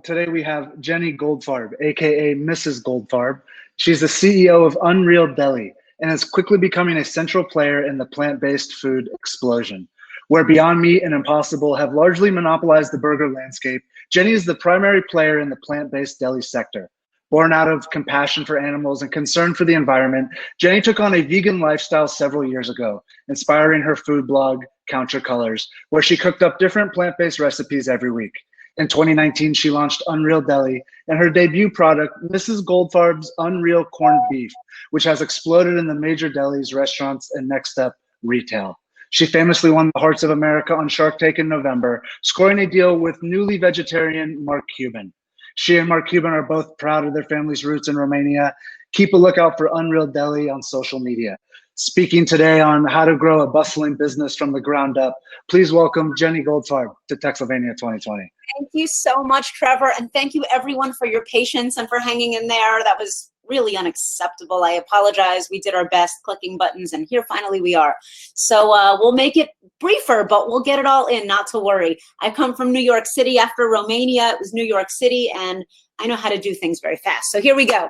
Today we have Jenny Goldfarb, aka Mrs. Goldfarb. She's the CEO of Unreal Deli and is quickly becoming a central player in the plant-based food explosion. Where Beyond Meat and Impossible have largely monopolized the burger landscape, Jenny is the primary player in the plant-based deli sector. Born out of compassion for animals and concern for the environment, Jenny took on a vegan lifestyle several years ago, inspiring her food blog, Count Your Colors, where she cooked up different plant-based recipes every week. In 2019, she launched Unreal Deli and her debut product, Mrs. Goldfarb's Unreal Corned Beef, which has exploded in the major delis, restaurants, and next step, retail. She famously won the hearts of America on Shark Tank in November, scoring a deal with newly vegetarian Mark Cuban. She and Mark Cuban are both proud of their family's roots in Romania. Keep a lookout for Unreal Deli on social media. Speaking today on how to grow a bustling business from the ground up, please welcome Jenny Goldfarb to Texylvania 2020. Thank you so much, Trevor, and thank you everyone for your patience and for hanging in there. That was really unacceptable. I apologize. We did our best clicking buttons, and here finally we are. So we'll make it briefer, but we'll get it all in, not to worry. I come from New York City. After Romania, it was New York City, and I know how to do things very fast. So here we go.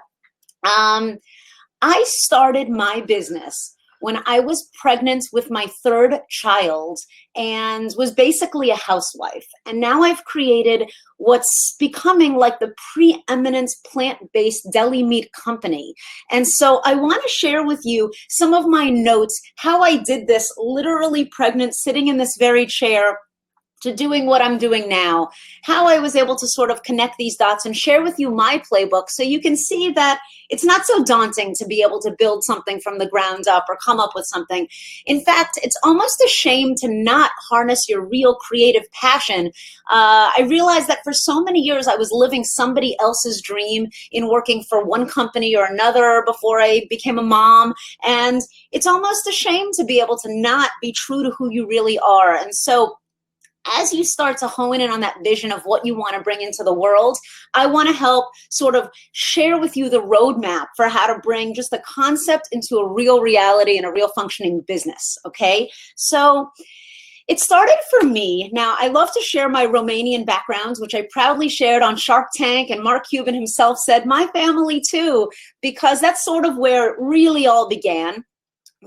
I started my business when I was pregnant with my third child and was basically a housewife. And now I've created what's becoming like the preeminent plant-based deli meat company. And so I want to share with you some of my notes, how I did this, literally pregnant, sitting in this very chair, to doing what I'm doing now, how I was able to sort of connect these dots and share with you my playbook so you can see that it's not so daunting to be able to build something from the ground up or come up with something. In fact, it's almost a shame to not harness your real creative passion. I realized that for so many years I was living somebody else's dream in working for one company or another before I became a mom. And it's almost a shame to be able to not be true to who you really are. And so as you start to hone in on that vision of what you want to bring into the world, I want to help sort of share with you the roadmap for how to bring just the concept into a real reality and a real functioning business, okay? So it started for me. Now, I love to share my Romanian background, which I proudly shared on Shark Tank, and Mark Cuban himself said, my family too, because that's sort of where it really all began.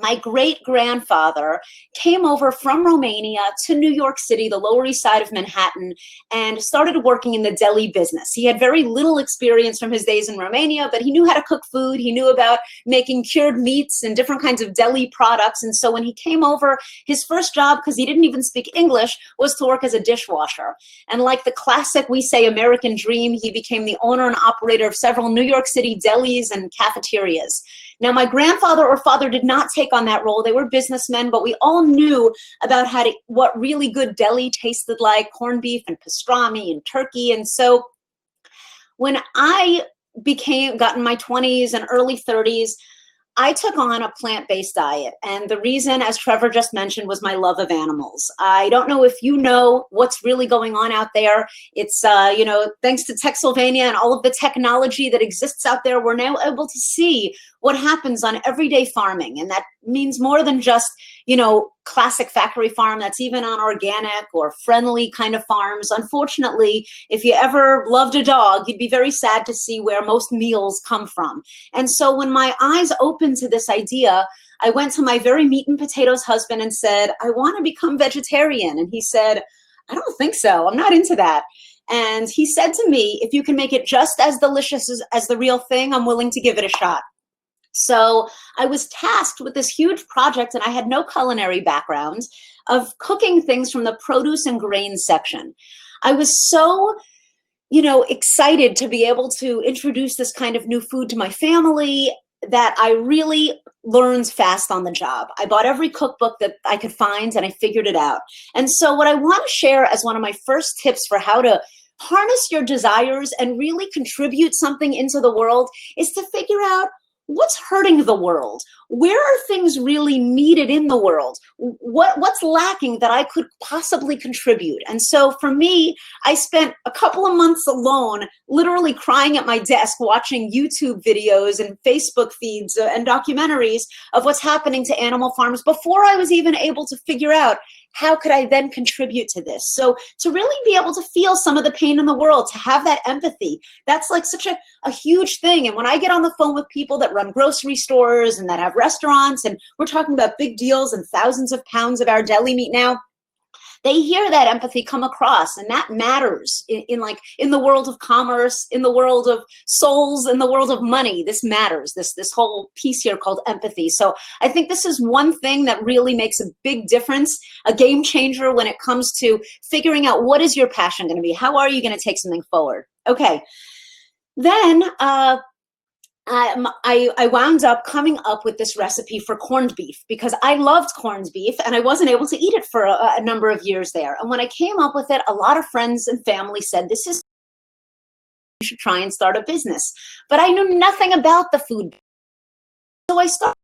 My great-grandfather came over from Romania to New York City, the Lower East Side of Manhattan, and started working in the deli business. He had very little experience from his days in Romania, but he knew how to cook food. He knew about making cured meats and different kinds of deli products. And so when he came over, his first job, because he didn't even speak English, was to work as a dishwasher. And like the classic, we say, American dream, he became the owner and operator of several New York City delis and cafeterias. Now, my grandfather or father did not take on that role. They were businessmen, but we all knew about what really good deli tasted like, corned beef and pastrami and turkey. And so when I got in my 20s and early 30s, I took on a plant-based diet. And the reason, as Trevor just mentioned, was my love of animals. I don't know if you know what's really going on out there. It's, thanks to Texylvania and all of the technology that exists out there, we're now able to see what happens on everyday farming. And that means more than just, classic factory farm. That's even on organic or friendly kind of farms. Unfortunately, if you ever loved a dog, you'd be very sad to see where most meals come from. And so when my eyes opened to this idea, I went to my very meat and potatoes husband and said, I want to become vegetarian. And he said, I don't think so. I'm not into that. And he said to me, if you can make it just as delicious as the real thing, I'm willing to give it a shot. So I was tasked with this huge project, and I had no culinary background, of cooking things from the produce and grain section. I was so, excited to be able to introduce this kind of new food to my family that I really learned fast on the job. I bought every cookbook that I could find, and I figured it out. And so what I want to share as one of my first tips for how to harness your desires and really contribute something into the world is to figure out what's hurting the world? Where are things really needed in the world? What's lacking that I could possibly contribute? And so for me, I spent a couple of months alone, literally crying at my desk, watching YouTube videos and Facebook feeds and documentaries of what's happening to animal farms before I was even able to figure out how could I then contribute to this? So to really be able to feel some of the pain in the world, to have that empathy, that's like such a huge thing. And when I get on the phone with people that run grocery stores and that have restaurants, and we're talking about big deals and thousands of pounds of our deli meat now, they hear that empathy come across, and that matters in the world of commerce, in the world of souls, in the world of money. This matters, this whole piece here called empathy. So I think this is one thing that really makes a big difference, a game changer when it comes to figuring out what is your passion going to be? How are you going to take something forward? Okay, then I wound up coming up with this recipe for corned beef because I loved corned beef and I wasn't able to eat it for a number of years there. And when I came up with it, a lot of friends and family said, this is, you should try and start a business. But I knew nothing about the food. So I started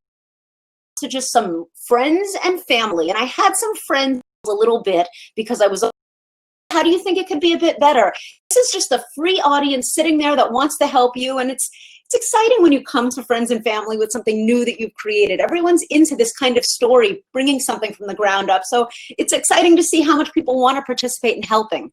to just some friends and family. And I had some friends a little bit because I was, how do you think it could be a bit better? This is just a free audience sitting there that wants to help you. And it's exciting when you come to friends and family with something new that you've created. Everyone's into this kind of story, bringing something from the ground up. So it's exciting to see how much people want to participate in helping.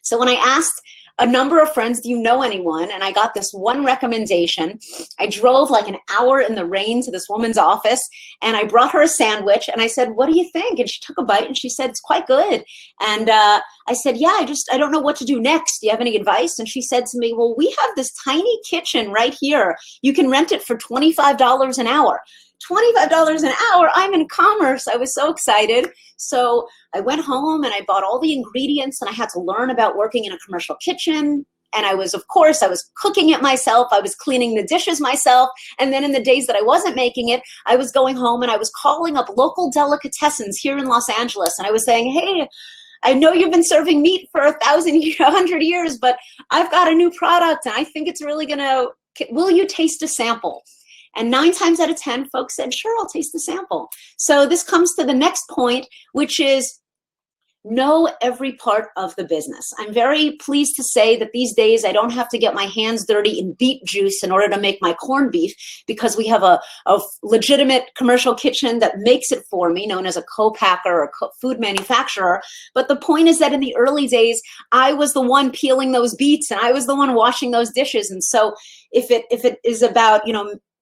So when I asked a number of friends, do you know anyone? And I got this one recommendation. I drove like an hour in the rain to this woman's office and I brought her a sandwich and I said, what do you think? And she took a bite and she said, it's quite good. And I said, yeah, I don't know what to do next. Do you have any advice? And she said to me, well, we have this tiny kitchen right here. You can rent it for $25 an hour. $25 an hour, I'm in commerce. I was so excited. So I went home and I bought all the ingredients and I had to learn about working in a commercial kitchen. And I was cooking it myself. I was cleaning the dishes myself. And then in the days that I wasn't making it, I was going home and I was calling up local delicatessens here in Los Angeles. And I was saying, hey, I know you've been serving meat for 100 years, but I've got a new product and I think it's really will you taste a sample? And 9 times out of 10, folks said, sure, I'll taste the sample. So this comes to the next point, which is know every part of the business. I'm very pleased to say that these days I don't have to get my hands dirty in beet juice in order to make my corned beef because we have a legitimate commercial kitchen that makes it for me, known as a co-packer or food manufacturer. But the point is that in the early days, I was the one peeling those beets and I was the one washing those dishes. And so if it is about,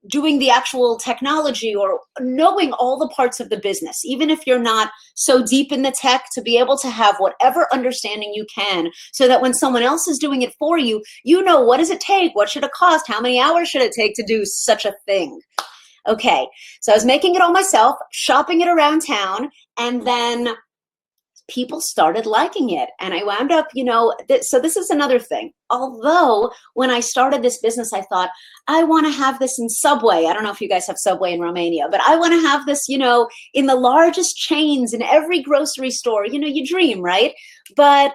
doing the actual technology or knowing all the parts of the business, even if you're not so deep in the tech, to be able to have whatever understanding you can so that when someone else is doing it for you, you know, what does it take? What should it cost? How many hours should it take to do such a thing? Okay, so I was making it all myself, shopping it around town, and then people started liking it. And I wound up, so this is another thing. Although when I started this business, I thought, I want to have this in Subway. I don't know if you guys have Subway in Romania, but I want to have this, in the largest chains in every grocery store. You dream, right? But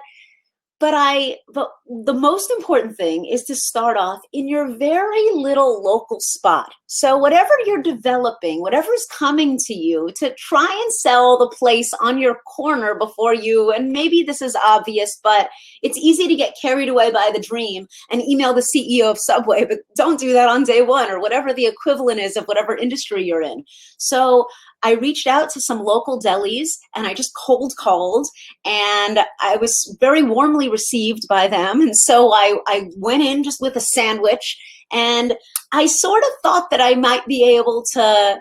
the most important thing is to start off in your very little local spot. So whatever you're developing, whatever's coming to you, to try and sell the place on your corner before you, and maybe this is obvious, but it's easy to get carried away by the dream and email the CEO of Subway, but don't do that on day one or whatever the equivalent is of whatever industry you're in. So I reached out to some local delis and I just cold called, and I was very warmly received by them. And so I went in just with a sandwich, and I sort of thought that I might be able to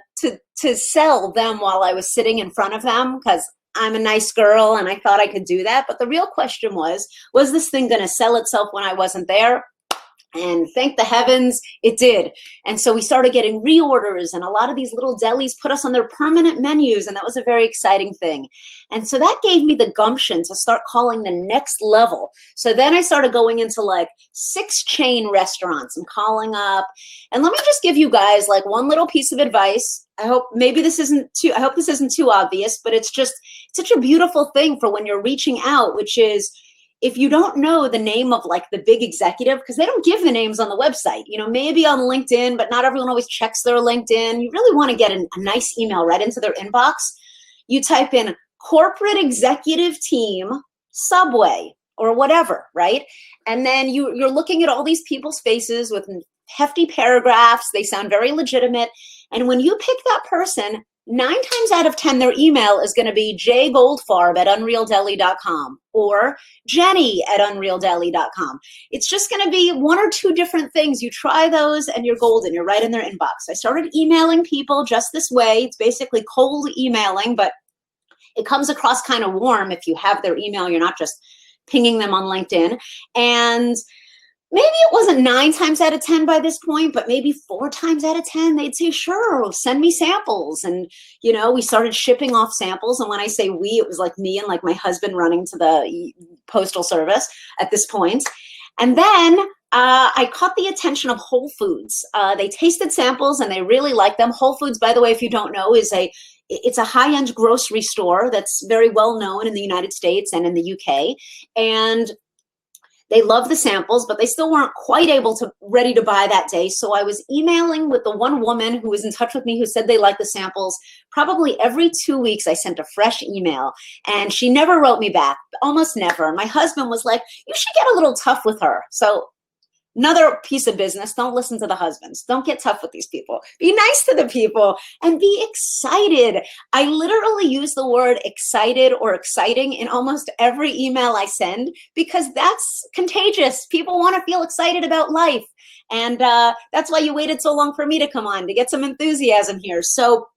sell them while I was sitting in front of them because I'm a nice girl and I thought I could do that. But the real question was this thing going to sell itself when I wasn't there? And thank the heavens, it did. And so we started getting reorders, and a lot of these little delis put us on their permanent menus, and that was a very exciting thing. And so that gave me the gumption to start calling the next level. So then I started going into like 6 chain restaurants and calling up. And let me just give you guys like one little piece of advice. I hope this isn't too obvious, but it's just such a beautiful thing for when you're reaching out, which is, if you don't know the name of like the big executive, because they don't give the names on the website, maybe on LinkedIn, but not everyone always checks their LinkedIn. You really want to get a nice email right into their inbox. You type in corporate executive team, Subway, or whatever, right? And then you're looking at all these people's faces with hefty paragraphs. They sound very legitimate. And when you pick that person, 9 times out of 10, their email is going to be jgoldfarb@unrealdeli.com or jenny@unrealdeli.com. It's just going to be one or two different things. You try those and you're golden. You're right in their inbox. I started emailing people just this way. It's basically cold emailing, but it comes across kind of warm if you have their email. You're not just pinging them on LinkedIn. And maybe it wasn't 9 times out of 10 by this point, but maybe 4 times out of 10, they'd say, sure, send me samples. And, you know, we started shipping off samples. And when I say we, it was like me and like my husband running to the postal service at this point. And then I caught the attention of Whole Foods. They tasted samples and they really liked them. Whole Foods, by the way, if you don't know, it's a high-end grocery store that's very well known in the United States and in the UK. And they love the samples, but they still weren't quite ready to buy that day. So I was emailing with the one woman who was in touch with me who said they liked the samples. Probably every 2 weeks, I sent a fresh email and she never wrote me back, almost never. My husband was like, you should get a little tough with her. So another piece of business, don't listen to the husbands. Don't get tough with these people. Be nice to the people and be excited. I literally use the word excited or exciting in almost every email I send because that's contagious. People want to feel excited about life. And that's why you waited so long for me to come on, to get some enthusiasm here. So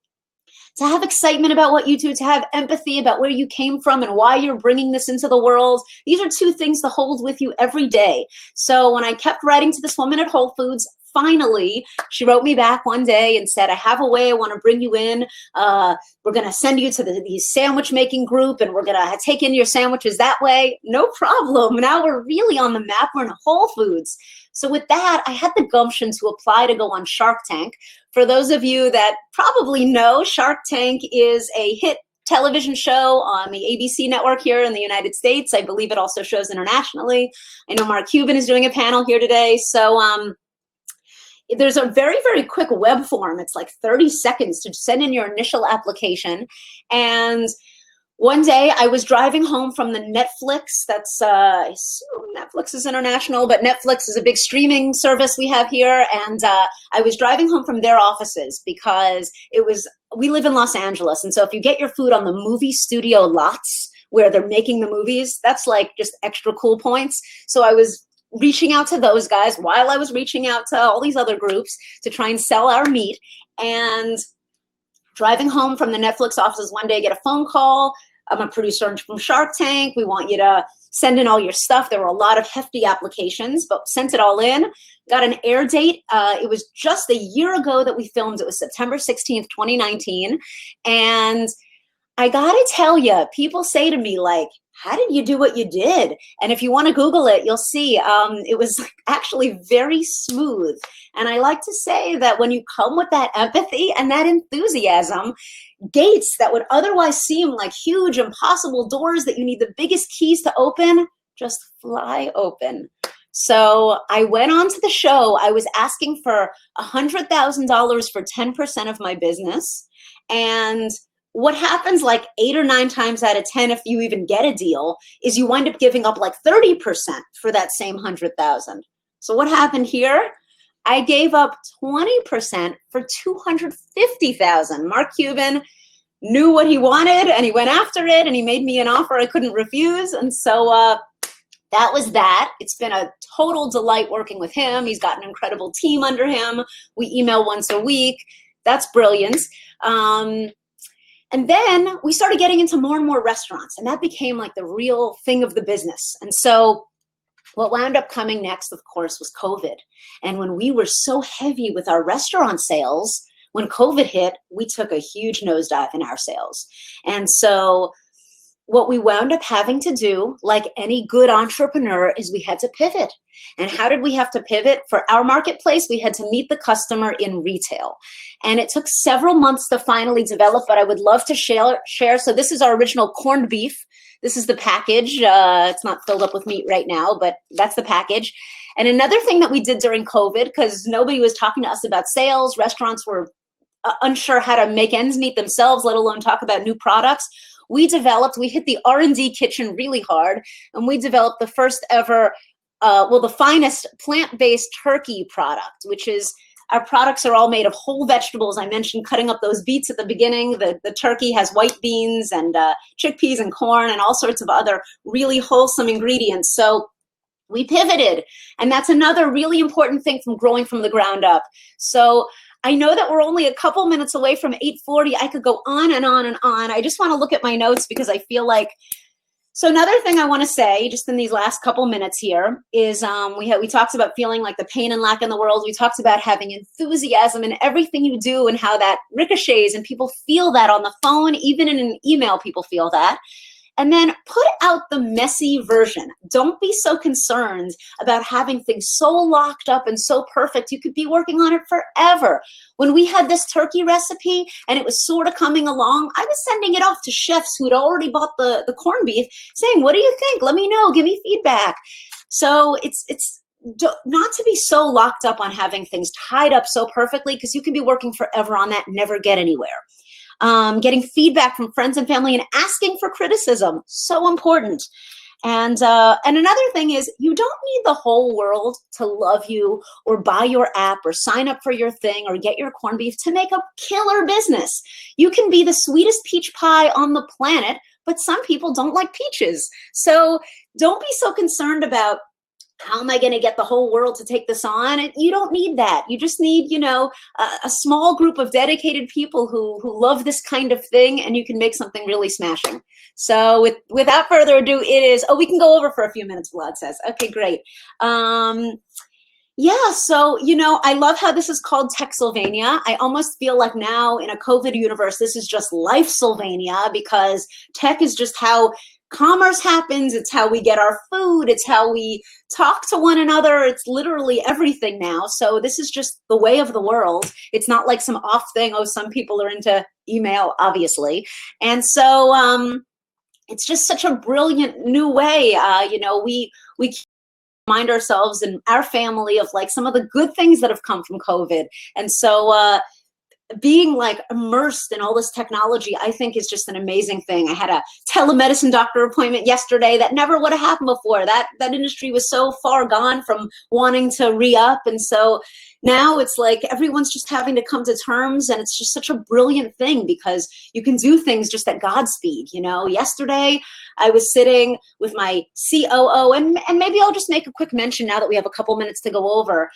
to have excitement about what you do, to have empathy about where you came from and why you're bringing this into the world. These are 2 things to hold with you every day. So when I kept writing to this woman at Whole Foods, finally, she wrote me back one day and said, I have a way I want to bring you in. We're going to send you to the sandwich making group and we're going to take in your sandwiches that way. No problem. Now we're really on the map. We're in Whole Foods. So with that, I had the gumption to apply to go on Shark Tank. For those of you that probably know, Shark Tank is a hit television show on the ABC network here in the United States. I believe it also shows internationally. I know Mark Cuban is doing a panel here today. So there's a very, very quick web form. It's like 30 seconds to send in your initial application. And one day I was driving home from the Netflix. That's, I assume Netflix is international, but Netflix is a big streaming service we have here. And I was driving home from their offices because we live in Los Angeles. And so if you get your food on the movie studio lots where they're making the movies, that's like just extra cool points. So I was reaching out to those guys while I was reaching out to all these other groups to try and sell our meat. And driving home from the Netflix offices one day, I get a phone call. I'm a producer from Shark Tank. We want you to send in all your stuff. There were a lot of hefty applications, but sent it all in. Got an air date. It was just a year ago that we filmed. It was September 16th, 2019. And I gotta tell you, people say to me like, how did you do what you did? And if you want to Google it, you'll see it was actually very smooth. And I like to say that when you come with that empathy and that enthusiasm, gates that would otherwise seem like huge, impossible doors that you need the biggest keys to open, just fly open. So I went on to the show. I was asking for $100,000 for 10% of my business. And what happens like 8 or 9 times out of 10, if you even get a deal, is you wind up giving up like 30% for that same 100,000. So what happened here? I gave up 20% for 250,000. Mark Cuban knew what he wanted and he went after it and he made me an offer I couldn't refuse. And so that was that. It's been a total delight working with him. He's got an incredible team under him. We email once a week. That's brilliant. And then we started getting into more and more restaurants, and that became like the real thing of the business. And so what wound up coming next, of course, was COVID. And when we were so heavy with our restaurant sales, when COVID hit, we took a huge nosedive in our sales. And so what we wound up having to do, like any good entrepreneur, is we had to pivot. And how did we have to pivot? For our marketplace, we had to meet the customer in retail. And it took several months to finally develop, but I would love to share. So this is our original corned beef. This is the package. It's not filled up with meat right now, but that's the package. And another thing that we did during COVID, because nobody was talking to us about sales, restaurants were unsure how to make ends meet themselves, let alone talk about new products. We hit the R&D kitchen really hard, and we developed the first ever, the finest plant-based turkey product, which is Our products are all made of whole vegetables. I mentioned cutting up those beets at the beginning. The turkey has white beans and chickpeas and corn and all sorts of other really wholesome ingredients. So we pivoted, and that's another really important thing from growing from the ground up. So I know that we're only a couple minutes away from 8:40. I could go on and on and on. I just want to look at my notes because I feel like, so another thing I want to say just in these last couple minutes here is we talked about feeling like the pain and lack in the world. We talked about having enthusiasm in everything you do and how that ricochets and people feel that on the phone, even in an email, people feel that. And then put out the messy version. Don't be so concerned about having things so locked up and so perfect. You could be working on it forever. When we had this turkey recipe and it was sort of coming along, I was sending it off to chefs who had already bought the corned beef saying, what do you think? Let me know, give me feedback. So it's not to be so locked up on having things tied up so perfectly, because you could be working forever on that and never get anywhere. Getting feedback from friends and family and asking for criticism, so important. And another thing is, you don't need the whole world to love you or buy your app or sign up for your thing or get your corned beef to make a killer business. You can be the sweetest peach pie on the planet, but some people don't like peaches. So don't be so concerned about, how am I going to get the whole world to take this on? You don't need that. You just need, a small group of dedicated people who love this kind of thing, and you can make something really smashing. So without further ado, it is, we can go over for a few minutes, Vlad says. Okay, great. Yeah, so, I love how this is called Tech-Sylvania. I almost feel like now in a COVID universe, this is just Life-Sylvania, because tech is just how commerce happens. It's how we get our food. It's how we talk to one another. It's literally everything now. So this is just the way of the world. It's not like some off thing. Some people are into email, obviously. And so it's just such a brilliant new way. We remind ourselves and our family of like some of the good things that have come from COVID. And so being like immersed in all this technology, I think is just an amazing thing. I had a telemedicine doctor appointment yesterday that never would have happened before. That industry was so far gone from wanting to re-up. And so now it's like everyone's just having to come to terms, and it's just such a brilliant thing because you can do things just at God's speed. Yesterday I was sitting with my COO, and maybe I'll just make a quick mention now that we have a couple minutes to go over.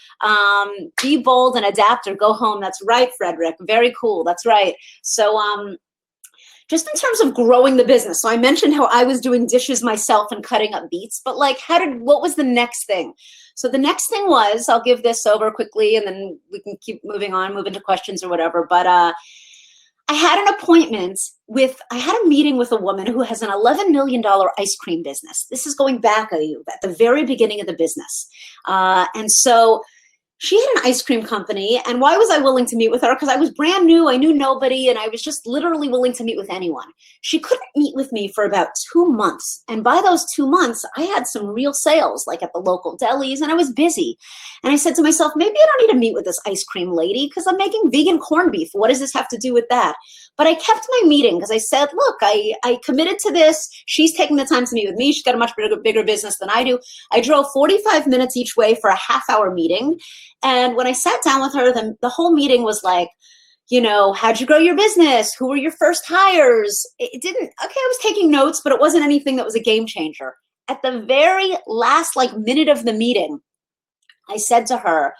Be bold and adapt or go home. That's right, Frederick. Very cool. That's right. So just in terms of growing the business. So I mentioned how I was doing dishes myself and cutting up beets, but like what was the next thing? So the next thing was, I'll give this over quickly and then we can keep move into questions or whatever. But I had an appointment I had a meeting with a woman who has an $11 million ice cream business. This is going back at the very beginning of the business. And so she had an ice cream company. And why was I willing to meet with her? Because I was brand new. I knew nobody. And I was just literally willing to meet with anyone. She couldn't meet with me for about 2 months. And by those 2 months, I had some real sales, like at the local delis, and I was busy. And I said to myself, maybe I don't need to meet with this ice cream lady because I'm making vegan corned beef. What does this have to do with that? But I kept my meeting because I said, look, I committed to this. She's taking the time to meet with me. She's got a much bigger business than I do. I drove 45 minutes each way for a half-hour meeting. And when I sat down with her, the whole meeting was like, how'd you grow your business? Who were your first hires? It didn't, I was taking notes, but it wasn't anything that was a game changer. At the very last minute of the meeting, I said to her,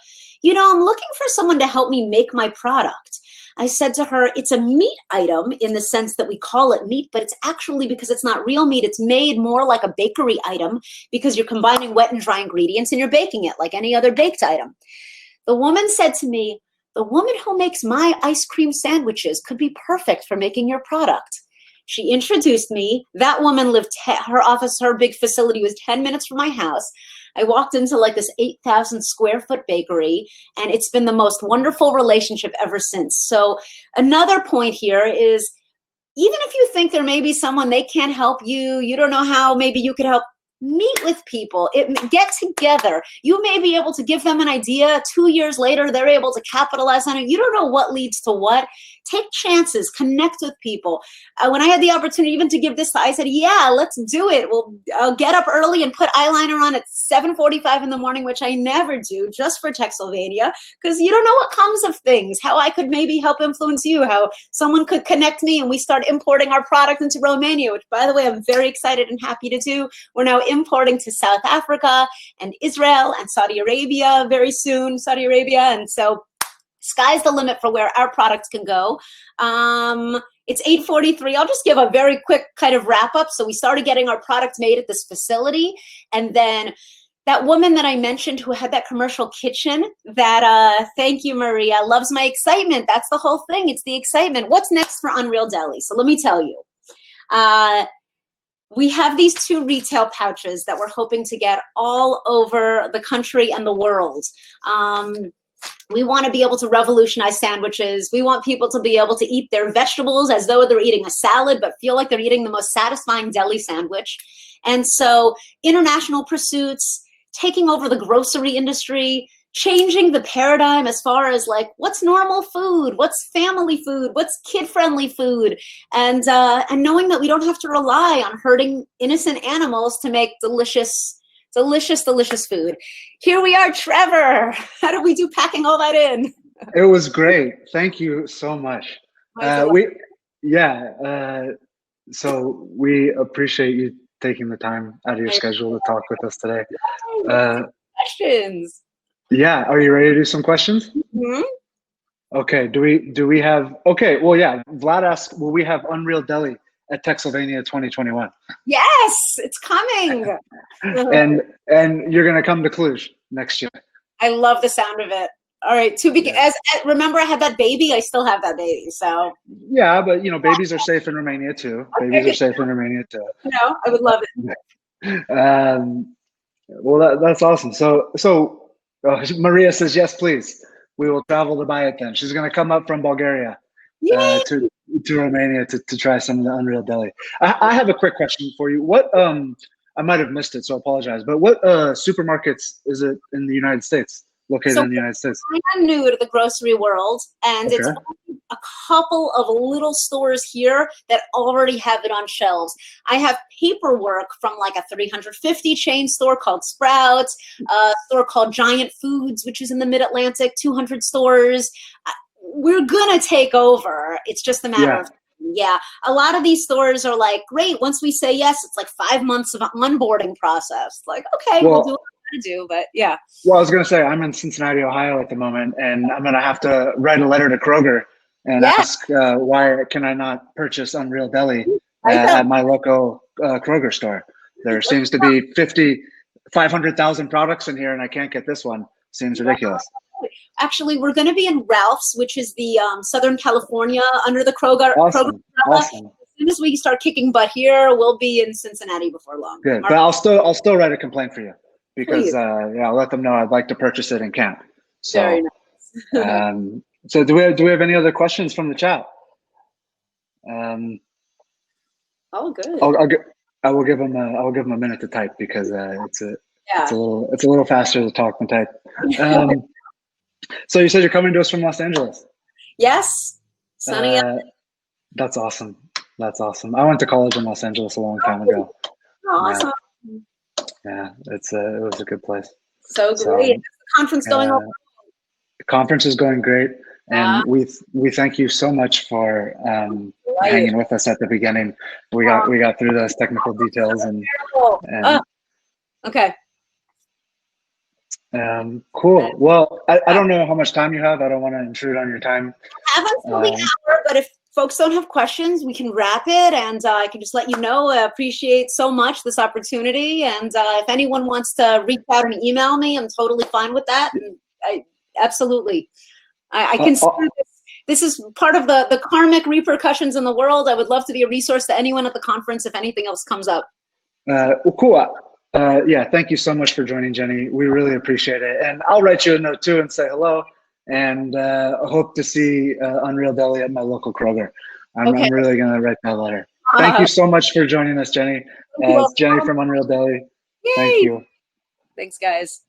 I'm looking for someone to help me make my product. I said to her, it's a meat item in the sense that we call it meat, but it's actually, because it's not real meat, it's made more like a bakery item because you're combining wet and dry ingredients and you're baking it like any other baked item. The woman said to me, the woman who makes my ice cream sandwiches could be perfect for making your product. She introduced me. That woman lived, her office, her big facility was 10 minutes from my house. I walked into this 8,000 square foot bakery, and it's been the most wonderful relationship ever since. So another point here is, even if you think there may be someone, they can't help you, you don't know how maybe you could help, meet with people, get together. You may be able to give them an idea. 2 years later, they're able to capitalize on it. You don't know what leads to what. take chances, connect with people. When I had the opportunity even to give this, I said, yeah, let's do it. I'll get up early and put eyeliner on at 7:45 in the morning, which I never do, just for Texylvania, because you don't know what comes of things, how I could maybe help influence you, how someone could connect me and we start importing our product into Romania, which, by the way, I'm very excited and happy to do. We're now importing to South Africa and Israel and Saudi Arabia very soon, Saudi Arabia. And so sky's the limit for where our products can go. It's 8:43. I'll just give a very quick kind of wrap up. So we started getting our products made at this facility. And then that woman that I mentioned who had that commercial kitchen, that, thank you, Maria, loves my excitement. That's the whole thing. It's the excitement. What's next for Unreal Deli? So let me tell you. We have these 2 retail pouches that we're hoping to get all over the country and the world. We want to be able to revolutionize sandwiches. We want people to be able to eat their vegetables as though they're eating a salad, but feel like they're eating the most satisfying deli sandwich. And so international pursuits, taking over the grocery industry, changing the paradigm as far as like what's normal food, what's family food, what's kid-friendly food, and knowing that we don't have to rely on hurting innocent animals to make delicious food. Here we are, Trevor. How did we do packing all that in? It was great. Thank you so much. So we appreciate you taking the time out of your schedule to talk with us today. Questions. Yeah, are you ready to do some questions? Mm-hmm. Okay, do we have, okay, well, yeah, Vlad asked, will we have Unreal Deli at Texylvania 2021? Yes, it's coming. and you're gonna come to Cluj next year. I love the sound of it. All right, remember I had that baby, I still have that baby, so. Yeah, but you know, babies are safe in Romania too. Okay. Babies are safe in Romania too. No, I would love it. Well, that's awesome. So Maria says, yes, please. We will travel to buy it then. She's going to come up from Bulgaria to Romania to try some of the Unreal Deli. I have a quick question for you. What, I might have missed it, so I apologize, but what supermarkets is it in the United States, located in the United States? I'm new to the grocery world, and it's only a couple of little stores here that already have it on shelves. I have paperwork from like a 350 chain store called Sprouts, a store called Giant Foods, which is in the Mid-Atlantic, 200 stores. We're gonna take over. It's just a matter of a lot of these stores are like, great, once we say yes, it's like 5 months of onboarding process. Like, okay, we'll do what we're gonna do, but yeah. Well, I was gonna say, I'm in Cincinnati, Ohio at the moment, and I'm gonna have to write a letter to Kroger and ask why can I not purchase Unreal Deli at my local Kroger store. There seems to be 500,000 products in here, and I can't get this one. Seems ridiculous. Actually, we're going to be in Ralph's, which is the Southern California under the Kroger. Awesome. Awesome. As soon as we start kicking butt here, we'll be in Cincinnati before long. Good, but I'll still write a complaint for you because I'll let them know I'd like to purchase it and can't. So, very nice. So do we have any other questions from the chat? Oh, good. I will give them a minute to type because it's a little faster to talk than type. So you said you're coming to us from Los Angeles. Yes, sunny. That's awesome. That's awesome. I went to college in Los Angeles a long time ago. Awesome. Yeah, it was a good place. So great. Is the conference going on? The conference is going great, and we thank you so much for hanging with us at the beginning. We got through those technical details and okay. Cool. Well, I don't know how much time you have. I don't want to intrude on your time. I have until the hour, but if folks don't have questions, we can wrap it, and I can just let you know I appreciate so much this opportunity, and if anyone wants to reach out and email me, I'm totally fine with that. And absolutely. I consider this is part of the karmic repercussions in the world. I would love to be a resource to anyone at the conference if anything else comes up. Well, cool. Yeah, thank you so much for joining, Jenny. We really appreciate it. And I'll write you a note too and say hello, and hope to see Unreal Deli at my local Kroger. I'm really going to write that letter. Thank you so much for joining us, Jenny. It's Jenny from Unreal Deli. Yay. Thank you. Thanks, guys.